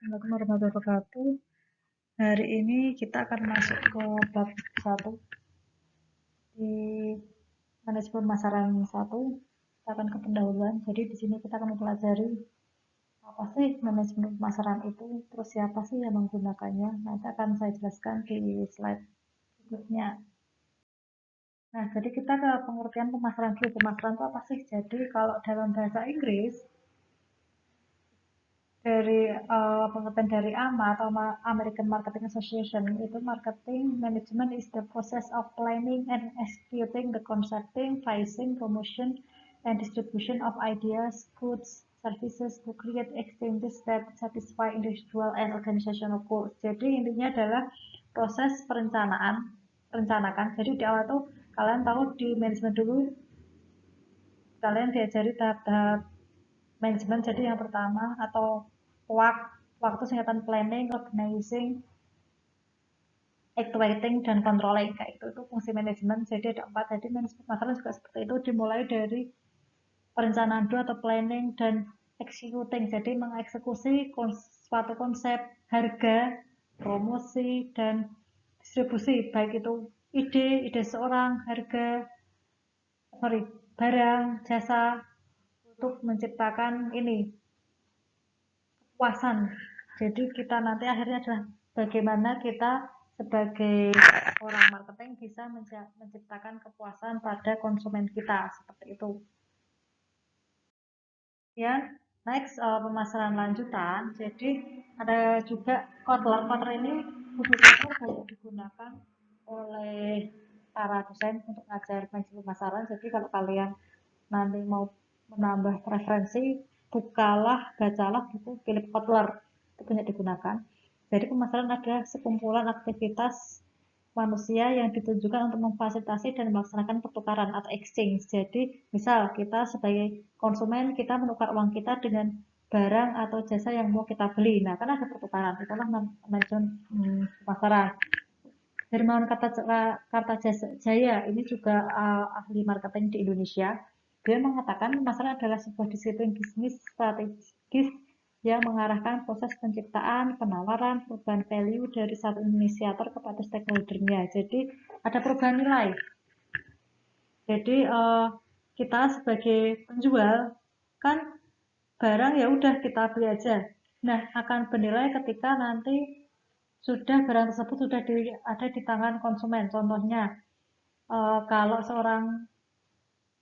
Assalamualaikum warahmatullahi wabarakatuh. Hari ini kita akan masuk ke bab 1 di manajemen pemasaran 1. Kita akan ke pendahuluan. Jadi di sini kita akan mempelajari apa sih manajemen pemasaran itu, terus siapa sih yang menggunakannya. Nanti akan saya jelaskan di slide berikutnya. Nah, jadi kita ke pengertian pemasaran dulu. Pemasaran itu apa sih? Jadi kalau dalam bahasa Inggris, dari pengertian dari AMA atau American Marketing Association, itu marketing management is the process of planning and executing the concepting, pricing, promotion, and distribution of ideas, goods, services to create exchanges that satisfy individual and organizational goals. Jadi intinya adalah proses perencanaan. Jadi di awal tuh kalian tahu di manajemen dulu kalian diajari tahap-tahap manajemen. Jadi yang pertama atau waktu singkatan planning, organizing, actuating, dan controlling. Kayak itu fungsi manajemen. Jadi ada 4. Jadi manajemen pemasaran juga seperti itu, dimulai dari perencanaan dulu atau planning dan executing. Jadi mengeksekusi suatu konsep, harga, promosi, dan distribusi. Baik itu ide seorang, barang, jasa, untuk menciptakan ini kepuasan. Jadi kita nanti akhirnya adalah bagaimana kita sebagai orang marketing bisa menciptakan kepuasan pada konsumen kita, seperti itu. Ya, next pemasaran lanjutan. Jadi ada juga Kotler ini khususnya banyak digunakan oleh para dosen untuk ngajar manajemen pemasaran. Jadi kalau kalian nanti mau menambah referensi, bacalah buku Philip Kotler, itu banyak digunakan. Jadi pemasaran adalah sekumpulan aktivitas manusia yang ditujukan untuk memfasilitasi dan melaksanakan pertukaran atau exchange. Jadi misal kita sebagai konsumen, kita menukar uang kita dengan barang atau jasa yang mau kita beli. Nah, kan ada pertukaran. Itulah manajemen pemasaran. Hermawan Kartajaya ini juga ahli marketing di Indonesia. Dia mengatakan pemasaran adalah sebuah disiplin bisnis strategis yang mengarahkan proses penciptaan, penawaran, perubahan value dari satu inisiator kepada stakeholder-nya. Jadi ada perubahan nilai. Jadi kita sebagai penjual kan barang ya udah kita beli aja. Nah, akan bernilai ketika nanti barang tersebut sudah ada di tangan konsumen. Contohnya, kalau seorang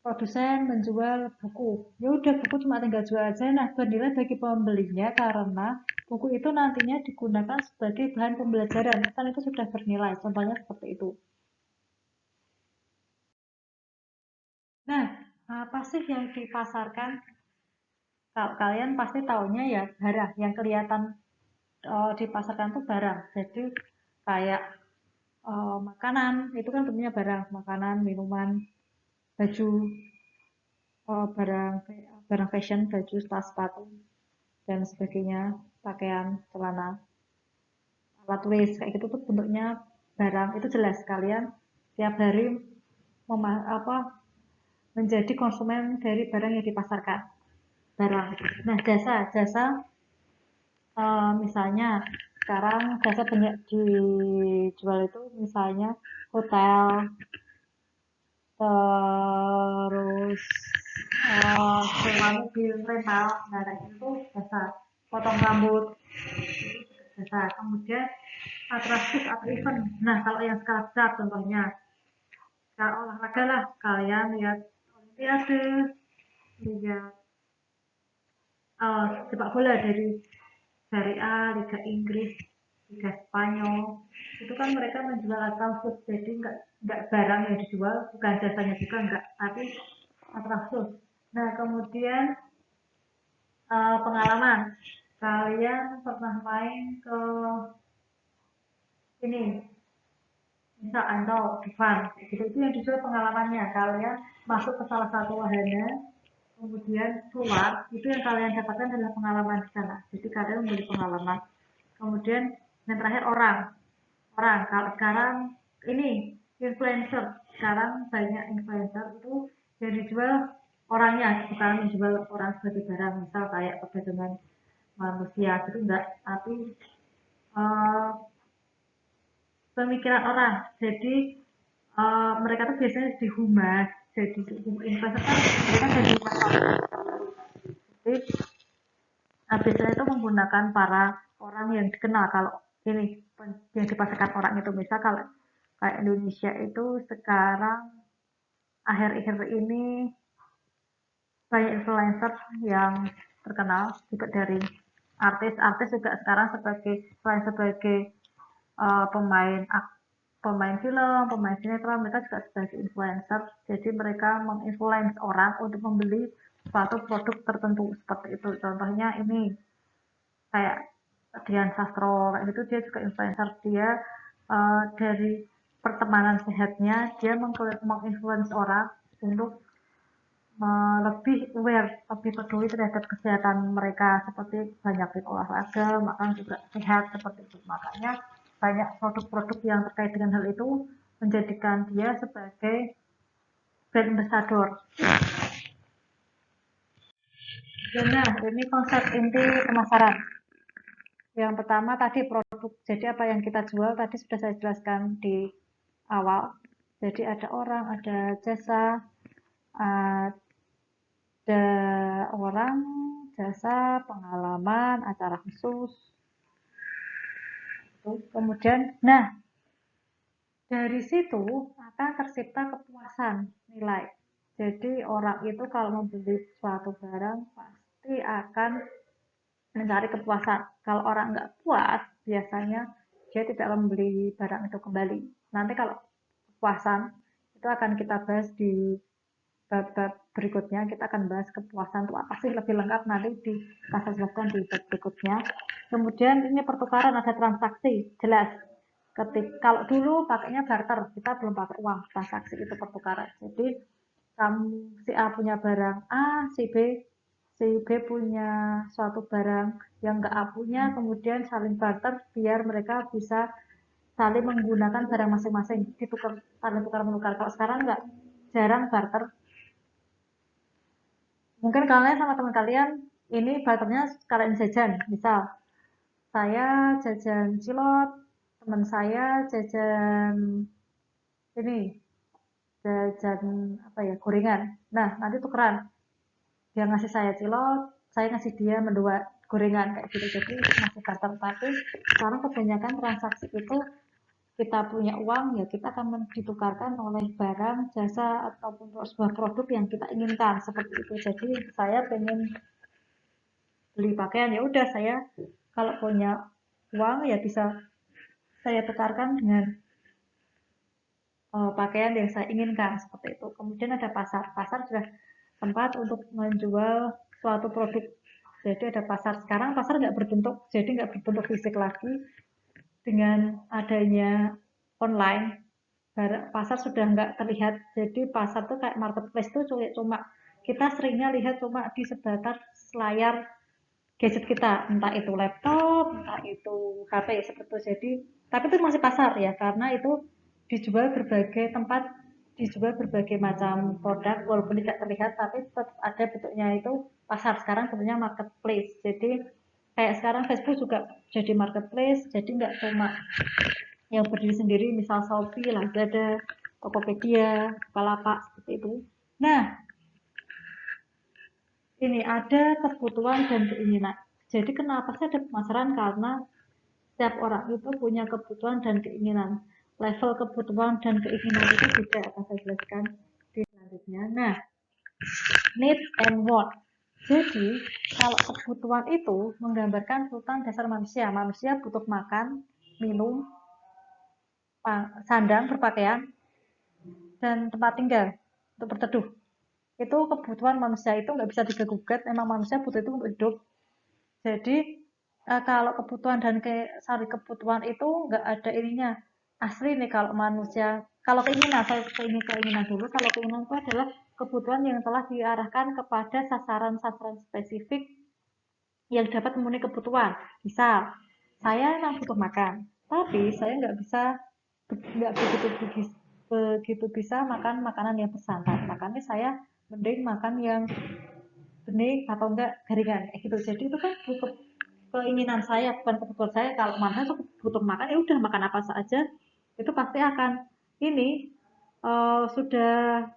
produsen menjual buku, ya udah buku cuma tinggal jual aja. Nah, bernilai bagi pembelinya karena buku itu nantinya digunakan sebagai bahan pembelajaran, kan itu sudah bernilai. Contohnya seperti itu. Nah, apa sih yang dipasarkan? Kalau kalian pasti tahunya ya barang yang kelihatan dipasarkan tuh barang. Jadi kayak makanan itu kan tentunya barang, makanan, minuman, baju, barang barang fashion, baju, tas, sepatu, dan sebagainya, pakaian, celana, alat tulis, kayak gitu tuh bentuknya barang. Itu jelas kalian tiap hari apa menjadi konsumen dari barang yang dipasarkan. Barang. Nah, jasa misalnya sekarang jasa banyak dijual itu misalnya hotel, terus sewa mobil rental, nah itu jasa. Potong rambut itu jasa. Kemudian atraktif atau event. Nah, kalau yang sekarang contohnya kalau olahraga lah, kalian lihat olimpiade, lihat sepak bola dari Serie A, Liga Inggris, Liga Spanyol, itu kan mereka menjual atribut. Jadi nggak barang yang dijual, bukan jasanya juga enggak, tapi atribut. Nah, kemudian pengalaman. Kalian pernah main ke ini, misal Ancol, Dufan, gitu. Itu yang dijual pengalamannya. Kalian masuk ke salah satu wahana, kemudian keluar, itu yang kalian dapatkan adalah pengalaman di sana. Jadi kalian membeli pengalaman. Kemudian yang terakhir orang. Kalau sekarang ini influencer, sekarang banyak influencer itu yang dijual orangnya, bukan menjual orang sebagai barang. Misal kayak perdagangan manusia gitu enggak, tapi uh, pemikiran orang. Jadi mereka tuh biasanya di humas, jadi investor kan mereka jadi humas. Jadi biasanya itu menggunakan para orang yang dikenal. Kalau ini yang dipasarkan orang itu misal kalau kayak Indonesia itu sekarang akhir-akhir ini banyak influencer yang terkenal juga dari artis-artis juga sekarang sebagai selain sebagai pemain pemain film, pemain sinetron, mereka juga sebagai influencer. Jadi mereka menginfluence orang untuk membeli suatu produk tertentu seperti itu. Contohnya ini kayak Dian Sastro kayak gitu, dia juga influencer. Dia dari pertemanan sehatnya dia menginfluence orang untuk lebih aware, lebih peduli terhadap kesehatan mereka seperti banyakin olahraga, makan juga sehat seperti itu. Makanya banyak produk-produk yang terkait dengan hal itu menjadikan dia sebagai brand ambassador. Nah, ini konsep inti pemasaran. Yang pertama tadi produk. Jadi apa yang kita jual tadi sudah saya jelaskan di awal. Jadi ada orang, ada jasa, ada orang, jasa, pengalaman, acara khusus. Kemudian, nah dari situ akan tercipta kepuasan nilai. Jadi orang itu kalau membeli suatu barang pasti akan mencari kepuasan. Kalau orang nggak puas, biasanya dia tidak akan membeli barang itu kembali. Nanti kalau kepuasan itu akan kita bahas di bab-bab berikutnya. Kita akan bahas kepuasan itu apa sih lebih lengkap nanti di kita jelaskan di bab berikutnya. Kemudian ini pertukaran, ada transaksi, jelas. Kalau dulu pakainya barter, kita belum pakai uang, transaksi itu pertukaran. Jadi kamu si A punya barang A, si B punya suatu barang yang nggak A punya, kemudian saling barter biar mereka bisa saling menggunakan barang masing-masing, ditukar, saling tukar menukar. Kalau sekarang nggak, jarang barter. Mungkin kalian sama teman kalian ini barternya kalian jajan, misal saya jajan cilok, teman saya jajan ini jajan apa ya, gorengan. Nah nanti tukeran, dia ngasih saya cilok, saya ngasih dia mendua gorengan kayak gitu. Jadi masih barter. Tapi sekarang kebanyakan transaksi itu kita punya uang ya kita akan ditukarkan oleh barang, jasa ataupun sebuah produk yang kita inginkan seperti itu. Jadi saya pengen beli pakaian, ya udah saya kalau punya uang ya bisa saya tukarkan dengan pakaian yang saya inginkan seperti itu. Kemudian ada pasar. Pasar sudah tempat untuk menjual suatu produk. Jadi ada pasar. Sekarang pasar nggak berbentuk, jadi nggak berbentuk fisik lagi. Dengan adanya online, pasar sudah nggak terlihat. Jadi pasar tuh kayak marketplace tuh cuma kita seringnya lihat cuma di sebatas layar gadget kita, entah itu laptop, entah itu HP seperti itu. Jadi tapi itu masih pasar ya, karena itu dijual berbagai tempat, dijual berbagai macam produk walaupun tidak terlihat tapi tetap ada bentuknya itu pasar. Sekarang bentuknya marketplace. Jadi kayak sekarang Facebook juga jadi marketplace, jadi nggak cuma yang berdiri sendiri, misal Shopee, Lazada, Tokopedia, Bukalapak seperti itu. Nah, ini ada kebutuhan dan keinginan. Jadi kenapa sih ada pemasaran? Karena setiap orang itu punya kebutuhan dan keinginan. Level kebutuhan dan keinginan itu beda, akan saya jelaskan di selanjutnya. Nah, need and want. Jadi, kalau kebutuhan itu menggambarkan kebutuhan dasar manusia. Manusia butuh makan, minum, sandang, berpakaian, dan tempat tinggal untuk berteduh. Itu kebutuhan manusia, itu nggak bisa diganggu-gugat, memang manusia butuh itu untuk hidup. Jadi kalau kebutuhan dan kebutuhan itu nggak ada ininya asli nih. Kalau manusia, kalau keinginan, saya ini keinginan dulu. Kalau keinginan itu adalah kebutuhan yang telah diarahkan kepada sasaran-sasaran spesifik yang dapat memenuhi kebutuhan. Misal saya memang butuh makan, tapi saya nggak begitu bisa makan makanan yang bersantan. Makanya saya mending makan yang bening atau enggak garingan kayak gitu. Jadi itu kan butuh keinginan saya, bukan kebutuhan saya. Kalau mana tuh butuh makan, ya udah makan apa saja, itu pasti akan ini sudah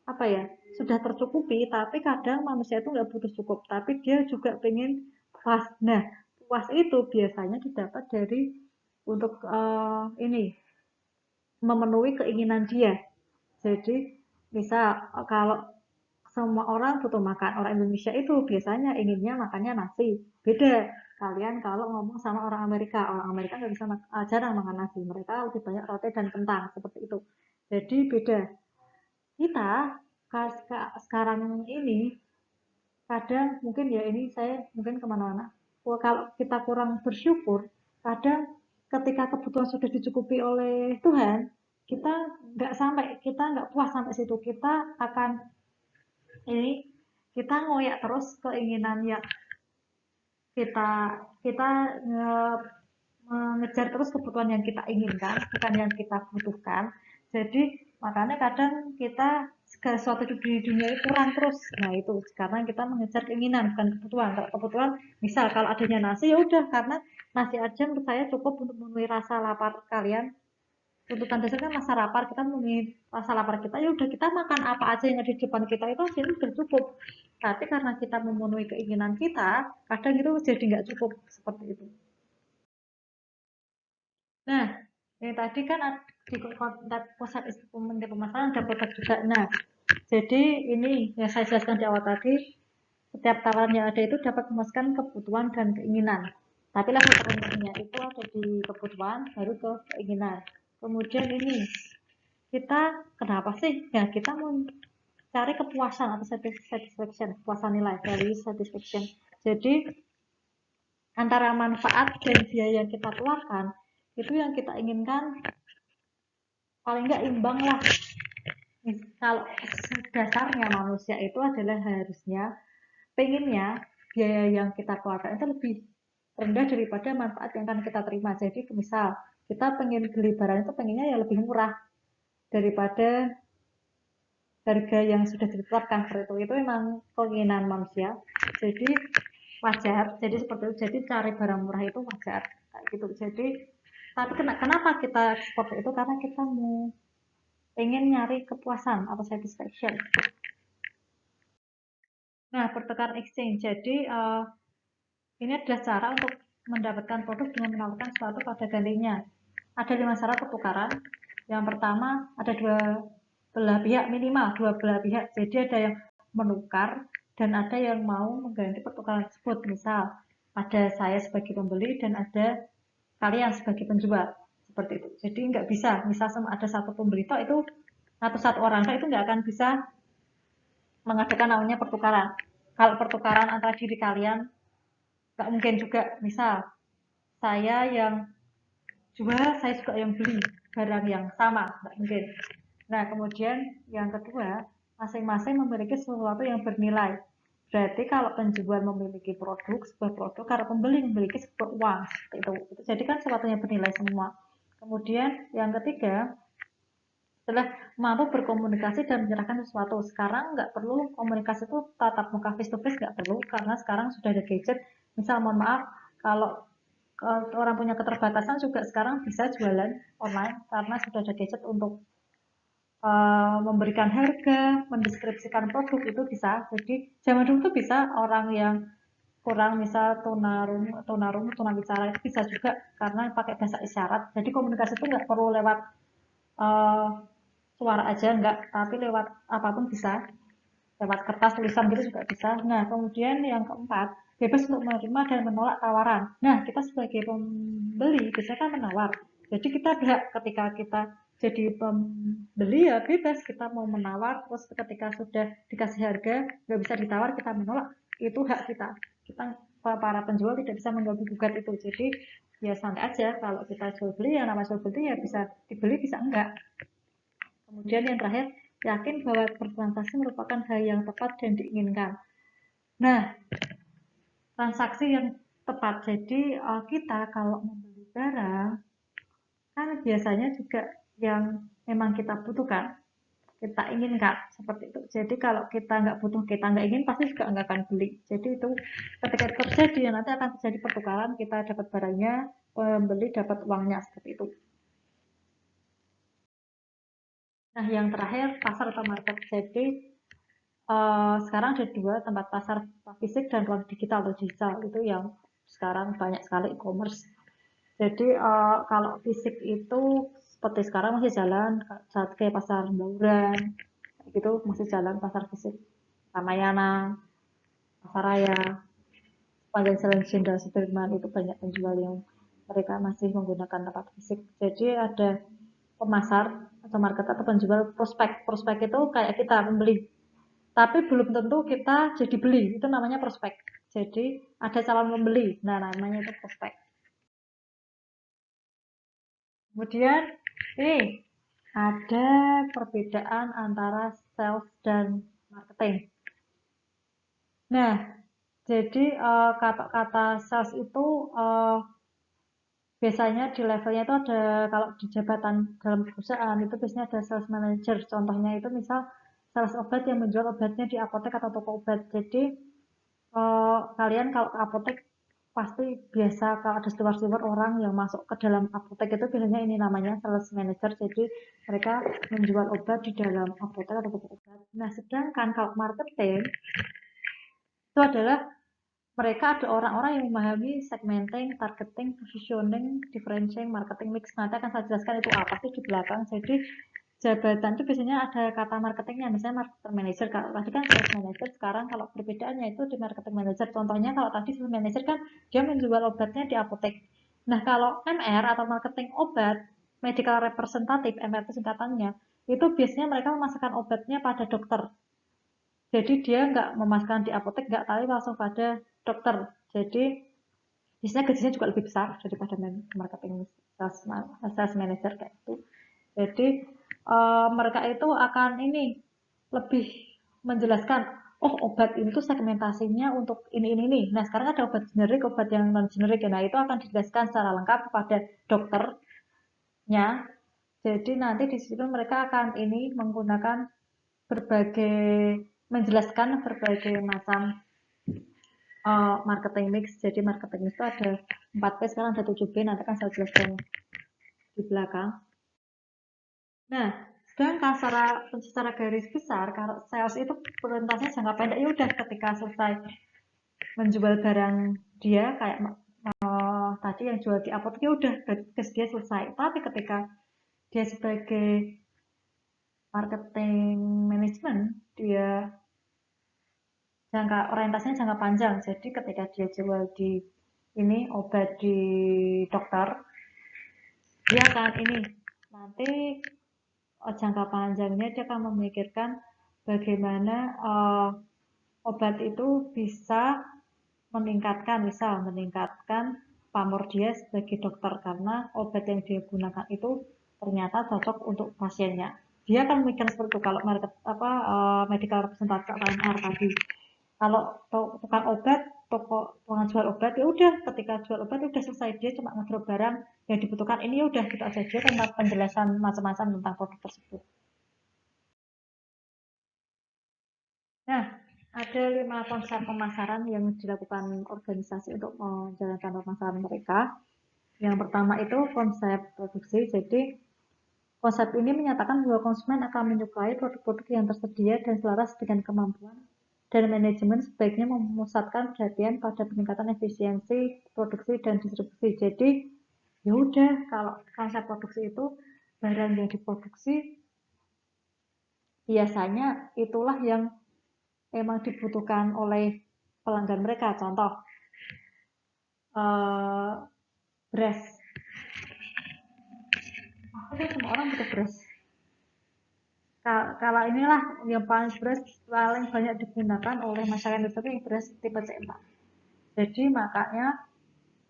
apa ya, sudah tercukupi. Tapi kadang manusia itu nggak butuh cukup, tapi dia juga pengen puas. Nah, puas itu biasanya didapat dari untuk ini memenuhi keinginan dia. Jadi misal kalau semua orang butuh makan, orang Indonesia itu biasanya inginnya makannya nasi. Beda kalian kalau ngomong sama orang Amerika nggak bisa jarang makan nasi, mereka lebih banyak roti dan kentang seperti itu. Jadi beda. Kita sekarang ini kadang mungkin ya, ini saya mungkin kemana-mana. Kalau kita kurang bersyukur, kadang ketika kebutuhan sudah dicukupi oleh Tuhan, kita kita nggak puas sampai situ. Kita akan ini kita ngoyak terus keinginan yang kita kita mengejar terus kebutuhan yang kita inginkan, bukan yang kita butuhkan. Jadi makanya kadang kita segala sesuatu di dunia itu kurang terus. Nah itu karena kita mengejar keinginan bukan kebutuhan. Kalau kebutuhan, misal kalau adanya nasi ya udah, karena nasi aja menurut saya cukup untuk memenuhi rasa lapar kalian. Tuntutan dasar kan rasa lapar, kita memenuhi rasa lapar kita, ya udah kita makan apa aja yang ada di depan kita itu hasilnya udah cukup. Tapi karena kita memenuhi keinginan kita, kadang itu jadi nggak cukup seperti itu. Nah, yang tadi kan di kontak pusat instrumen pemasaran ada produk juga. Nah, jadi ini yang saya jelaskan di awal tadi, setiap tawaran yang ada itu dapat memuaskan kebutuhan dan keinginan. Tapi level terendahnya itu ada di kebutuhan, baru ke keinginan. Kemudian ini, kita kenapa sih? Ya, kita mau cari kepuasan atau satisfaction, kepuasan nilai, value satisfaction. Jadi, antara manfaat dan biaya yang kita keluarkan, itu yang kita inginkan paling nggak imbang lah. Kalau dasarnya manusia itu adalah harusnya pengennya biaya yang kita keluarkan itu lebih rendah daripada manfaat yang akan kita terima. Jadi misal kita pengen beli barang itu pengennya ya lebih murah daripada harga yang sudah ditetapkan seperti itu memang keinginan manusia. Jadi wajar, jadi seperti itu. Jadi cari barang murah itu wajar kayak gitu. Jadi tapi kenapa kita seperti itu, karena kita mau pengen nyari kepuasan atau satisfaction. Nah, pertukaran exchange. Jadi ini adalah cara untuk mendapatkan produk dengan menawarkan sesuatu pada gantinya. Ada 5 cara pertukaran. Yang pertama, ada dua belah pihak, minimal dua belah pihak. Jadi ada yang menukar dan ada yang mau mengganti pertukaran tersebut. Misal, ada saya sebagai pembeli dan ada kalian sebagai penjual. Seperti itu. Jadi nggak bisa, misal ada satu pembeli itu atau satu orang itu nggak akan bisa mengadakan namanya pertukaran. Kalau pertukaran antara diri kalian, nggak mungkin juga. Misal saya yang jual, saya juga yang beli barang yang sama, nggak mungkin. Nah, kemudian yang kedua, masing-masing memiliki sesuatu yang bernilai. Berarti kalau penjual memiliki produk, sebuah produk, kalau pembeli memiliki sebuah uang, itu. Jadi kan sesuatu yang bernilai semua. Kemudian yang ketiga, setelah mampu berkomunikasi dan menyerahkan sesuatu. Sekarang nggak perlu komunikasi itu tatap muka face to face, nggak perlu, karena sekarang sudah ada gadget. Misal mohon maaf, kalau orang punya keterbatasan juga sekarang bisa jualan online karena sudah ada gadget untuk memberikan harga, mendeskripsikan produk, itu bisa. Jadi zaman dulu tuh bisa orang yang kurang, misal tunawicara itu bisa juga karena pakai bahasa isyarat. Jadi komunikasi itu nggak perlu lewat uh, suara aja, enggak, tapi lewat apapun bisa, lewat kertas tulisan gitu juga bisa. Nah, kemudian yang keempat, bebas untuk menerima dan menolak tawaran. Nah, kita sebagai pembeli biasanya kan menawar, jadi kita hak ketika kita jadi pembeli ya bebas, kita mau menawar. Terus ketika sudah dikasih harga nggak bisa ditawar, kita menolak, itu hak kita. Kita para penjual tidak bisa menggugat gugat itu. Jadi ya santai aja, kalau kita jual beli, yang namanya jual beli ya bisa dibeli bisa enggak. Kemudian yang terakhir, yakin bahwa bertransaksi merupakan hal yang tepat dan diinginkan. Nah, transaksi yang tepat. Jadi kita kalau membeli barang kan biasanya juga yang memang kita butuhkan. kita inginkan seperti itu. Jadi kalau kita nggak butuh, kita nggak ingin, pasti juga nggak akan beli. Jadi itu ketika itu terjadi, nanti akan terjadi pertukaran, kita dapat barangnya, pembeli dapat uangnya seperti itu. Nah, yang terakhir pasar atau market. Jadi sekarang ada dua tempat pasar, fisik dan ruang digital atau digital, itu yang sekarang banyak sekali e-commerce. Jadi kalau fisik itu seperti sekarang masih jalan, saat kayak pasar Bauran, gitu masih jalan pasar fisik. Ramayana, Pasaraya, sepanjang Jalan Jenderal Sudirman itu banyak penjual yang mereka masih menggunakan tempat fisik. Jadi ada pemasar atau market atau penjual prospek. Prospek itu kayak kita membeli, tapi belum tentu kita jadi beli. Itu namanya prospek. Jadi ada calon pembeli. Nah, namanya itu prospek. Kemudian ini ada perbedaan antara sales dan marketing. Nah, jadi kata-kata sales itu biasanya di levelnya itu ada, kalau di jabatan dalam perusahaan itu biasanya ada sales manager. Contohnya itu misal sales obat yang menjual obatnya di apotek atau toko obat. Jadi kalian kalau ke apotek pasti biasa kalau ada steward-steward orang yang masuk ke dalam apotek itu biasanya ini namanya sales manager. Jadi mereka menjual obat di dalam apotek atau toko obat. Nah, sedangkan kalau marketing itu adalah mereka ada orang-orang yang memahami segmenting, targeting, positioning, differentiating, marketing mix. Nanti akan saya jelaskan itu apa sih di belakang. Jadi jabatan itu biasanya ada kata marketingnya, misalnya marketing manager. Kalau tadi kan sales manager, sekarang kalau perbedaannya itu di marketing manager. Contohnya kalau tadi sales manager kan dia menjual obatnya di apotek. Nah, kalau MR atau marketing obat, medical representative, MR itu singkatannya, itu biasanya mereka memasarkan obatnya pada dokter. Jadi dia nggak memasarkan di apotek, nggak, tapi langsung pada dokter. Jadi biasanya gajinya juga lebih besar daripada marketing sales manager kayak itu. Jadi mereka itu akan ini lebih menjelaskan, oh obat itu segmentasinya untuk ini. Nah, sekarang ada obat generik, obat yang non generik. Nah, itu akan dijelaskan secara lengkap kepada dokternya. Jadi nanti di situ mereka akan ini menggunakan berbagai, menjelaskan berbagai macam marketing mix. Jadi marketing mix itu ada 4P, sekarang ada 7B, nanti akan saya jelaskan di belakang. Nah, sedangkan secara garis besar, kalau sales itu prioritasnya jangka pendek, ya udah ketika selesai menjual barang dia kayak tadi yang jual di apotek, ya udah gas dia selesai. Tapi ketika dia sebagai marketing management, dia jangka orientasinya jangka panjang. Jadi ketika dia jual di ini obat di dokter, dia akan ini nanti jangka panjangnya dia akan memikirkan bagaimana obat itu bisa meningkatkan pamor dia sebagai dokter, karena obat yang dia gunakan itu ternyata cocok untuk pasiennya. Dia akan memikirkan seperti itu kalau medical representative AMR tadi. Kalau tukang obat, tukang jual obat, ya udah ketika jual obat udah selesai, dia cuma ngedrop barang yang dibutuhkan, ini ya udah gitu aja, dia tentang penjelasan macam-macam tentang produk tersebut. Nah, ada 5 konsep pemasaran yang dilakukan organisasi untuk menjalankan pemasaran mereka. Yang pertama itu konsep produksi. Jadi konsep ini menyatakan bahwa konsumen akan menyukai produk-produk yang tersedia dan selaras dengan kemampuan, dan manajemen sebaiknya memusatkan perhatian pada peningkatan efisiensi produksi dan distribusi. Jadi ya udah, kalau konsep produksi itu barang yang diproduksi biasanya itulah yang emang dibutuhkan oleh pelanggan mereka. Contoh beras, itu semua orang butuh beras. Kalau inilah yang beras paling banyak digunakan oleh masyarakat Indonesia itu beras tipe C4. Jadi makanya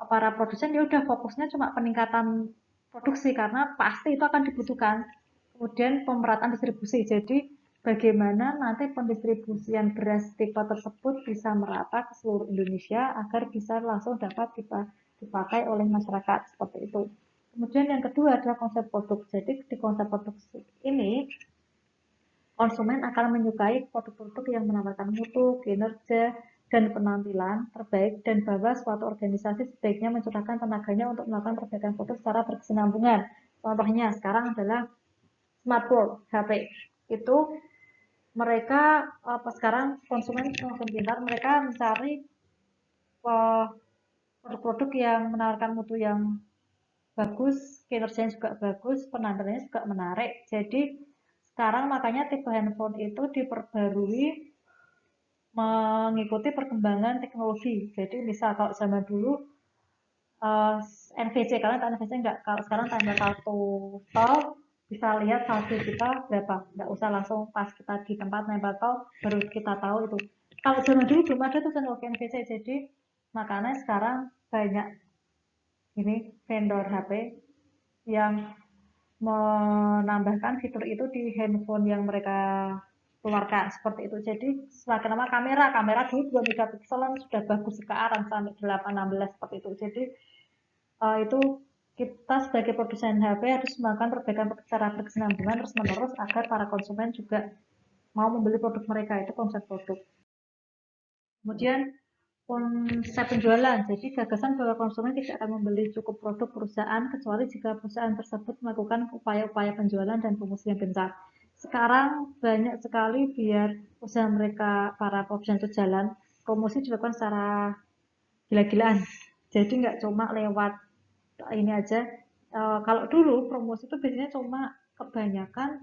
para produsen ya udah fokusnya cuma peningkatan produksi, karena pasti itu akan dibutuhkan. Kemudian pemerataan distribusi. Jadi bagaimana nanti pendistribusian beras tipe tersebut bisa merata ke seluruh Indonesia agar bisa langsung dapat dipakai oleh masyarakat seperti itu. Kemudian yang kedua adalah konsep produk. Jadi di konsep produksi ini konsumen akan menyukai produk-produk yang menawarkan mutu, kinerja, dan penampilan terbaik, dan bahwa suatu organisasi sebaiknya mencurahkan tenaganya untuk melakukan perbaikan produk secara berkesinambungan. Contohnya sekarang adalah smartphone, HP. Itu mereka sekarang konsumen semakin pintar, mereka mencari produk-produk yang menawarkan mutu yang bagus, kinerjanya juga bagus, penampilannya juga menarik. Jadi sekarang makanya tipe handphone itu diperbarui mengikuti perkembangan teknologi. Jadi misal kalau zaman dulu NVC, karena NVC enggak, kalau sekarang tanda kartu tol bisa lihat saldo kita berapa, nggak usah langsung pas kita di tempat nempel tol baru kita tahu itu. Kalau zaman dulu belum ada tuh teknologi NVC, jadi makanya sekarang banyak ini vendor HP yang menambahkan fitur itu di handphone yang mereka keluarkan seperti itu. Jadi semakin lama kamera dulu 2 megapikselan sudah bagus sekarang sampai 8-16 seperti itu. Jadi itu kita sebagai produsen HP harus melakukan perbaikan secara berkesinambungan terus menerus agar para konsumen juga mau membeli produk mereka. Itu konsep produk. Kemudian konsep penjualan. Jadi gagasan bahwa konsumen tidak akan membeli cukup produk perusahaan kecuali jika perusahaan tersebut melakukan upaya-upaya penjualan dan promosi yang gencar. Sekarang banyak sekali biar usaha mereka para produsen itu jalan, promosi dilakukan secara gila-gilaan. Jadi nggak cuma lewat ini aja. Kalau dulu promosi itu biasanya cuma kebanyakan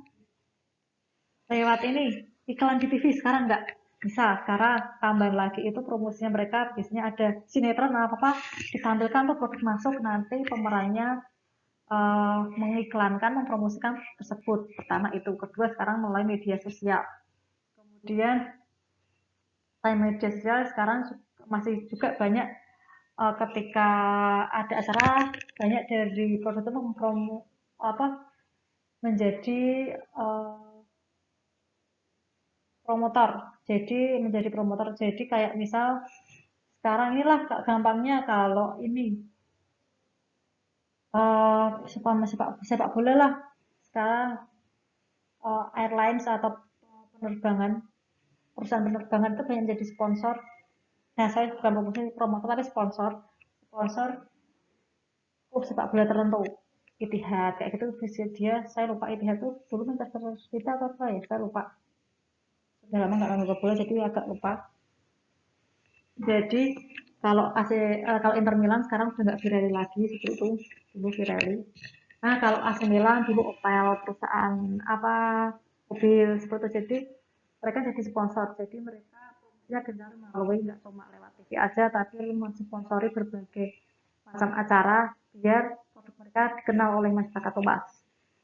lewat ini iklan di TV, sekarang enggak. Misal sekarang tambahan lagi itu promosinya mereka biasanya ada sinetron apa ditampilkan tuh produk masuk, nanti pemerannya mengiklankan mempromosikan tersebut. Pertama itu, kedua sekarang melalui media sosial. Kemudian media sosial sekarang masih juga banyak ketika ada acara banyak dari produk itu menjadi promotor. Jadi menjadi promotor. Jadi kayak misal sekarang inilah gampangnya kalau ini sepak bola lah. Sekarang airlines atau penerbangan, perusahaan penerbangan itu banyak jadi sponsor. Nah, saya bukan promotor tapi sponsor. Sponsor sepak bola tertentu. Etihad kayak gitu dia, saya lupa Etihad itu dulu Manchester City atau apa ya, saya lupa. Sudah lama nggak nonton bola jadi agak lupa. Jadi kalau Inter Milan sekarang sudah nggak Pirelli lagi seperti itu, dulu Pirelli. Nah kalau AC Milan dulu Opel, perusahaan apa mobil seperti itu. Jadi mereka jadi sponsor. Jadi mereka promosinya gencar melalui nggak cuma lewat TV aja, tapi mensponsori berbagai macam acara biar produk mereka dikenal oleh masyarakat luas.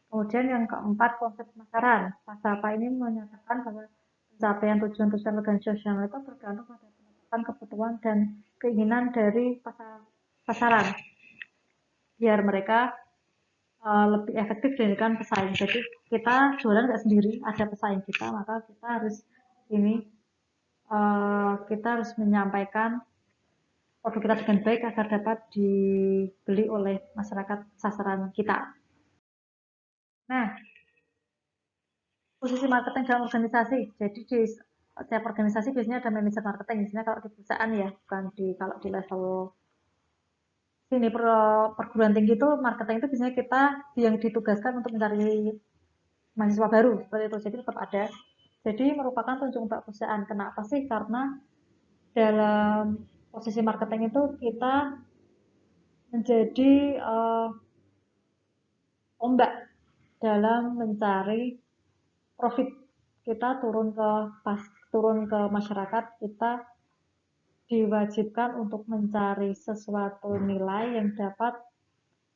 Kemudian yang keempat, konsep pemasaran. Pasapa ini menyatakan bahwa pencapaian tujuan-tujuan organisasi sosial itu tergantung pada penetapan kebutuhan dan keinginan dari pasaran biar mereka lebih efektif dengan pesaing. Jadi kita jualan nggak sendiri, ada pesaing kita, maka kita harus kita harus menyampaikan produk kita dengan baik agar dapat dibeli oleh masyarakat sasaran kita. Nah, posisi marketing dalam organisasi. Jadi di setiap organisasi biasanya ada manajer marketing. Misalnya kalau di perusahaan ya, bukan kalau di level sini perguruan tinggi itu marketing itu biasanya kita yang ditugaskan untuk mencari mahasiswa baru seperti itu. Jadi tetap ada. Jadi merupakan tunjuk untuk perusahaan. Kenapa sih? Karena dalam posisi marketing itu kita menjadi ombak dalam mencari profit. Kita turun ke masyarakat, kita diwajibkan untuk mencari sesuatu nilai yang dapat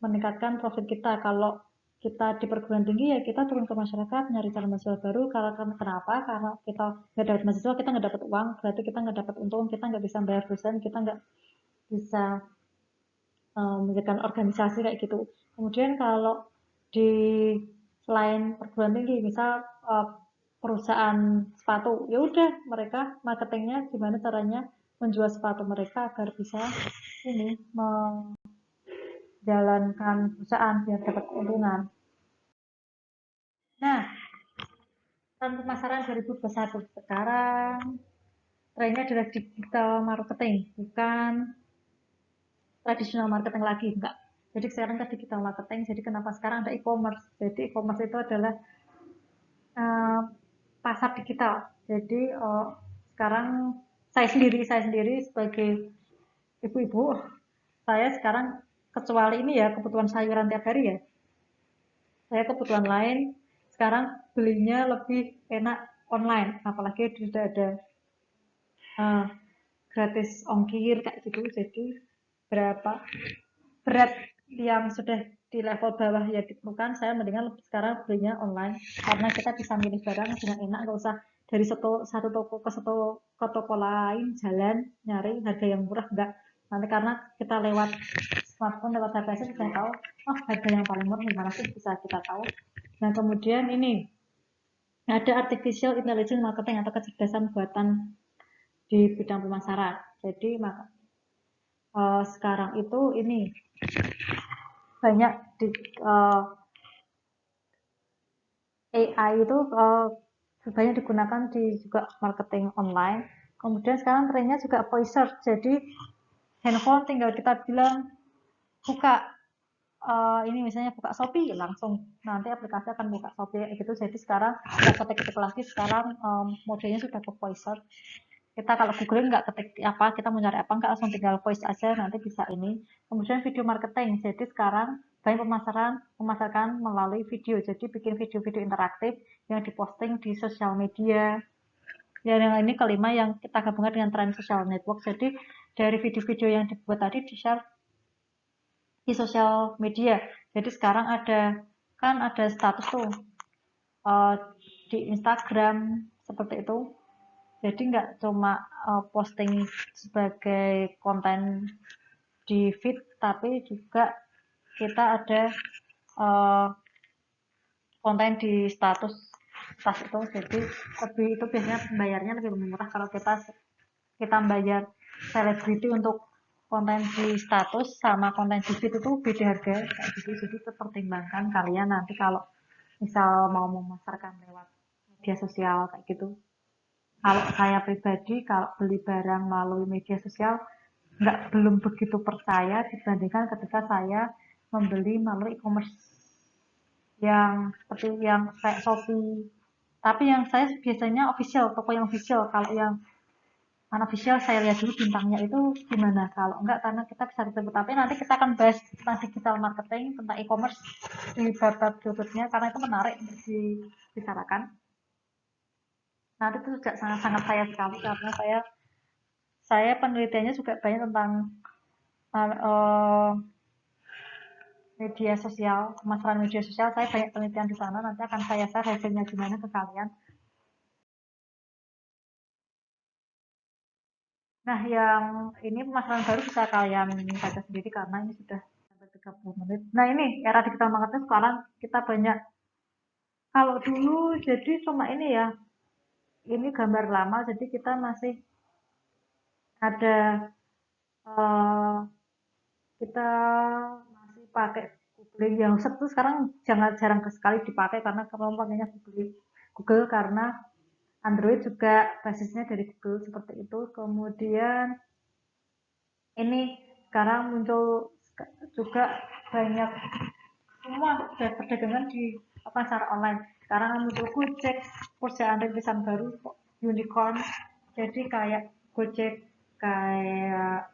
meningkatkan profit kita. Kalau kita di perguruan tinggi ya kita turun ke masyarakat nyari calon mahasiswa baru. Kenapa? Karena kita nggak dapat mahasiswa, kita nggak dapat uang, berarti kita nggak dapat untung, kita nggak bisa bayar dosen, kita nggak bisa menjadikan organisasi kayak gitu. Kemudian kalau di selain perguruan tinggi, misal perusahaan sepatu, ya udah mereka marketingnya gimana caranya menjual sepatu mereka agar bisa ini menjalankan perusahaan biar dapat keuntungan. Nah, Tren pemasaran 2021 sekarang trennya adalah digital marketing, bukan tradisional marketing lagi, enggak. Jadi sekarang ke digital marketing. Jadi kenapa sekarang ada e-commerce? Jadi e-commerce itu adalah uh, pasar digital. Jadi sekarang saya sendiri sebagai ibu-ibu, saya sekarang kecuali ini ya kebutuhan sayuran tiap hari ya. Saya kebutuhan lain sekarang belinya lebih enak online, apalagi tidak ada uh, gratis ongkir kayak gitu. Jadi berapa berat yang sudah di level bawah ya diperlukan, saya mendingan sekarang belinya online karena kita bisa milih barang dengan enak, nggak usah dari satu toko ke toko lain jalan nyari harga yang murah, enggak. Nanti karena kita lewat smartphone, lewat HP bisa tahu oh harga yang paling murah di mana sih, bisa kita tahu. Nah kemudian ini ada artificial intelligence marketing atau kecerdasan buatan di bidang pemasaran. Jadi sekarang itu ini banyak di AI itu banyak digunakan di juga marketing online. Kemudian sekarang trennya juga voice search. Jadi handphone tinggal kita bilang buka ini misalnya buka Shopee, langsung nanti aplikasi akan buka Shopee gitu. Jadi sekarang nggak ketik-ketik lagi, sekarang modenya sudah ke voice search. Kita kalau googling nggak ketik apa, kita mau nyari apa nggak, langsung tinggal voice aja nanti bisa ini. Kemudian video marketing. Jadi sekarang banyak memasarkan melalui video. Jadi bikin video-video interaktif yang diposting di sosial media. Ya, yang ini kelima yang kita gabungkan dengan tren social network. Jadi dari video-video yang dibuat tadi di-share di sosial media. Jadi sekarang ada status tuh di Instagram seperti itu. Jadi nggak cuma posting sebagai konten di feed, tapi juga kita ada uh, konten di status tas itu. Jadi lebih itu biasanya bayarnya lebih murah kalau kita bayar selebriti untuk konten di status sama konten di feed itu beda harga kayak gitu. Jadi pertimbangkan kalian nanti kalau misal mau memasarkan lewat media sosial kayak gitu. Kalau saya pribadi kalau beli barang melalui media sosial belum begitu percaya dibandingkan ketika saya membeli melalui e-commerce yang seperti yang kayak Shopee. Tapi yang saya biasanya official, toko yang official. Kalau yang unofficial saya lihat dulu bintangnya itu gimana. Kalau enggak karena kita bisa disebut. Tapi nanti kita akan bahas tentang digital marketing, tentang e-commerce di bab-bab berikutnya karena itu menarik untuk dibicarakan. Nanti itu juga sangat-sangat saya sekali karena saya penelitiannya juga banyak tentang uh, media sosial, pemasaran media sosial. Saya banyak penelitian di sana, nanti akan saya share hasilnya gimana ke kalian. Nah, yang ini pemasaran baru bisa kalian baca sendiri karena ini sudah sampai 30 menit. Nah, ini era digital marketing sekarang kita banyak, kalau dulu jadi cuma ini ya, ini gambar lama, jadi kita masih ada, uh, kita masih pakai Google yang itu sekarang jarang sekali dipakai karena kalau pakainya Google karena Android juga basisnya dari Google seperti itu. Kemudian ini sekarang muncul juga banyak semua perdagangan di pasar online. Sekarang muncul Gojek, perusahaan rintisan baru, unicorn. Jadi kayak Gojek, kayak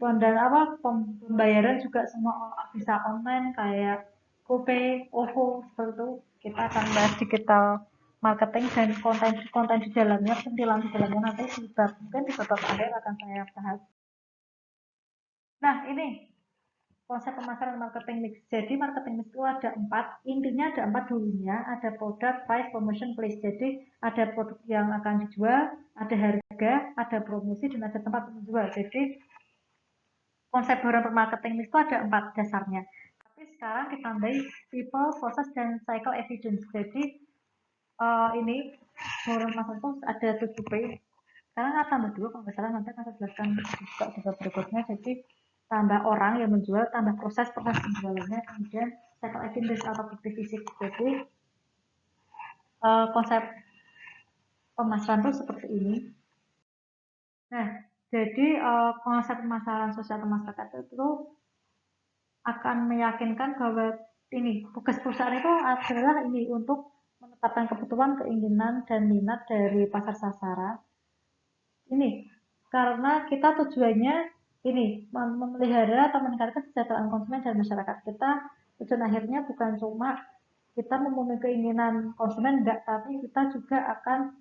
dan pembayaran juga semua bisa online kayak GoPay, OVO seperti itu. Kita akan bahas digital marketing dan konten di dalamnya, sentilan di dalamnya nanti mungkin di babak akhir akan saya bahas. Nah ini konsep pemasaran marketing mix. Jadi marketing mix itu ada empat, intinya ada empat dulunya, ada produk, price, promotion, place. Jadi ada produk yang akan dijual, ada harga, ada promosi, dan ada tempat menjual. Jadi konsep baru marketing mix itu ada empat dasarnya. Tapi sekarang ditambahi people, process, dan cycle evidence. Jadi ini baru marketing itu ada 7P. Sekarang tambah 2 kalau nggak salah, nanti akan saya jelaskan juga di berikutnya. Jadi tambah orang yang menjual, tambah proses penjualannya, kemudian cycle evidence atau bukti fisik. Jadi konsep pemasaran itu seperti ini. Nah, jadi konsep pemasaran sosial ke masyarakat itu akan meyakinkan bahwa ini tugas perusahaan itu adalah ini untuk menetapkan kebutuhan, keinginan, dan minat dari pasar sasaran. Ini karena kita tujuannya ini memelihara atau meningkatkan kesejahteraan konsumen dan masyarakat kita. Tujuan akhirnya bukan cuma kita memenuhi keinginan konsumen enggak, tapi kita juga akan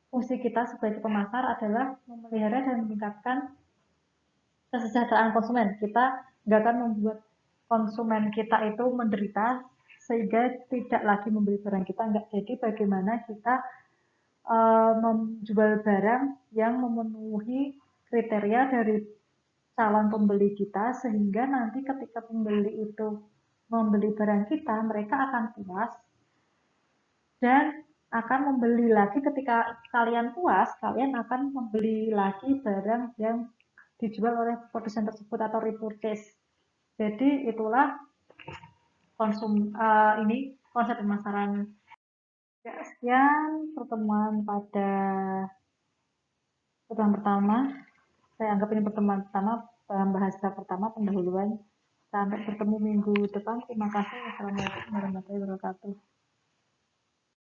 fungsi kita sebagai pemasar adalah memelihara dan meningkatkan kesejahteraan konsumen. Kita nggak akan membuat konsumen kita itu menderita sehingga tidak lagi membeli barang kita. Nggak. Jadi bagaimana kita menjual barang yang memenuhi kriteria dari calon pembeli kita sehingga nanti ketika pembeli itu membeli barang kita, mereka akan puas dan akan membeli lagi. Ketika kalian puas, kalian akan membeli lagi barang yang dijual oleh produsen tersebut atau repurchase. Jadi itulah ini konsep pemasaran. Ya, sekian pertemuan pada pertemuan pertama. Saya anggap ini pertemuan pertama, bahasa pertama pendahuluan. Sampai bertemu minggu depan. Terima kasih. Wassalamualaikum warahmatullahi wabarakatuh.